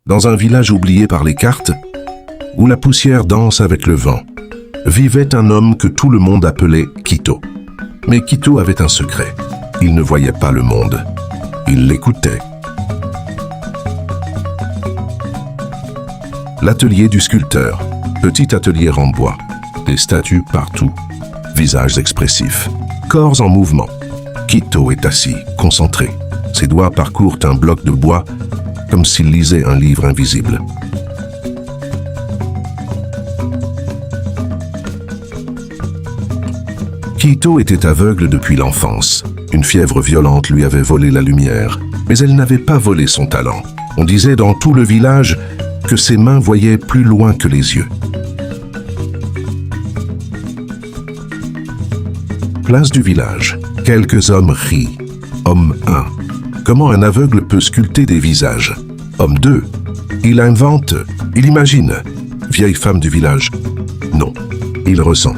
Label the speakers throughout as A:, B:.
A: dans un village oublié par les cartes, où la poussière danse avec le vent, vivait un homme que tout le monde appelait Quito. Mais Quito avait un secret. Il ne voyait pas le monde. Il l'écoutait. L'atelier du sculpteur. Petit atelier en bois. Des statues partout. Visages expressifs. Corps en mouvement. Quito est assis, concentré. Ses doigts parcourent un bloc de bois comme s'il lisait un livre invisible. Quito était aveugle depuis l'enfance. Une fièvre violente lui avait volé la lumière, mais elle n'avait pas volé son talent. On disait dans tout le village que ses mains voyaient plus loin que les yeux. Place du village. Quelques hommes rient. Homme 1. Comment un aveugle peut sculpter des visages? Homme 2. Il invente, il imagine. Vieille femme du village. Non, il ressent.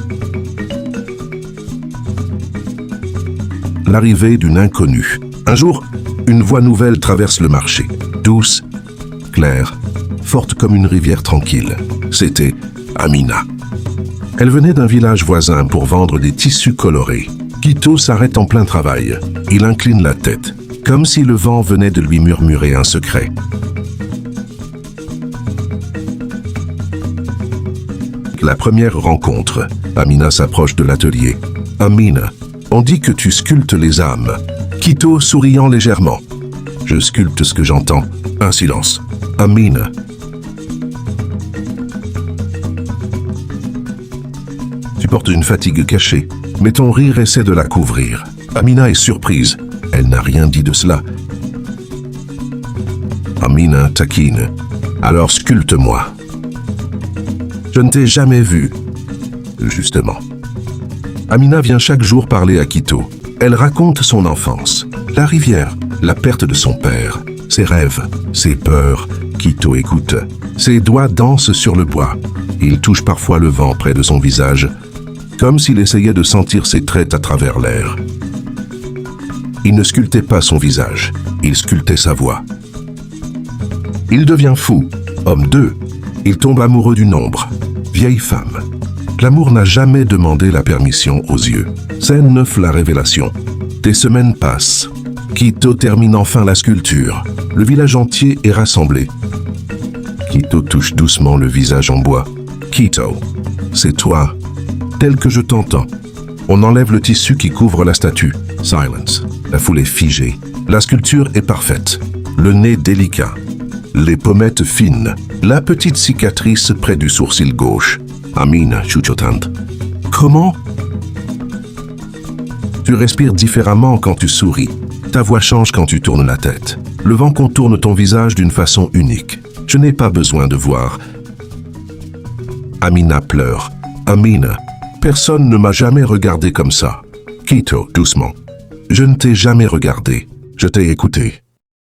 A: L'arrivée d'une inconnue. Un jour, une voix nouvelle traverse le marché. Douce, claire, forte comme une rivière tranquille. C'était Amina. Elle venait d'un village voisin pour vendre des tissus colorés. Quito s'arrête en plein travail. Il incline la tête, comme si le vent venait de lui murmurer un secret. La première rencontre. Amina s'approche de l'atelier. Amina, on dit que tu sculptes les âmes. Quito souriant légèrement. Je sculpte ce que j'entends. Un silence. Amina. Tu portes une fatigue cachée, mais ton rire essaie de la couvrir. Amina est surprise. Elle n'a rien dit de cela. Amina taquine. Alors sculpte-moi. Je ne t'ai jamais vu. Justement. Amina vient chaque jour parler à Quito. Elle raconte son enfance, la rivière, la perte de son père, ses rêves, ses peurs. Quito écoute. Ses doigts dansent sur le bois. Il touche parfois le vent près de son visage, comme s'il essayait de sentir ses traits à travers l'air. Il ne sculptait pas son visage, il sculptait sa voix. Il devient fou. Homme 2. Il tombe amoureux d'une ombre. Vieille femme. L'amour n'a jamais demandé la permission aux yeux. Scène 9, la révélation. Des semaines passent. Quito termine enfin la sculpture. Le village entier est rassemblé. Quito touche doucement le visage en bois. Quito, c'est toi, tel que je t'entends. On enlève le tissu qui couvre la statue. Silence. La foule est figée. La sculpture est parfaite. Le nez délicat. Les pommettes fines. La petite cicatrice près du sourcil gauche. Amina chuchotante. Comment? Tu respires différemment quand tu souris. Ta voix change quand tu tournes la tête. Le vent contourne ton visage d'une façon unique. Je n'ai pas besoin de voir. Amina pleure. Amina, personne ne m'a jamais regardé comme ça. Quito, doucement. Je ne t'ai jamais regardé. Je t'ai écouté.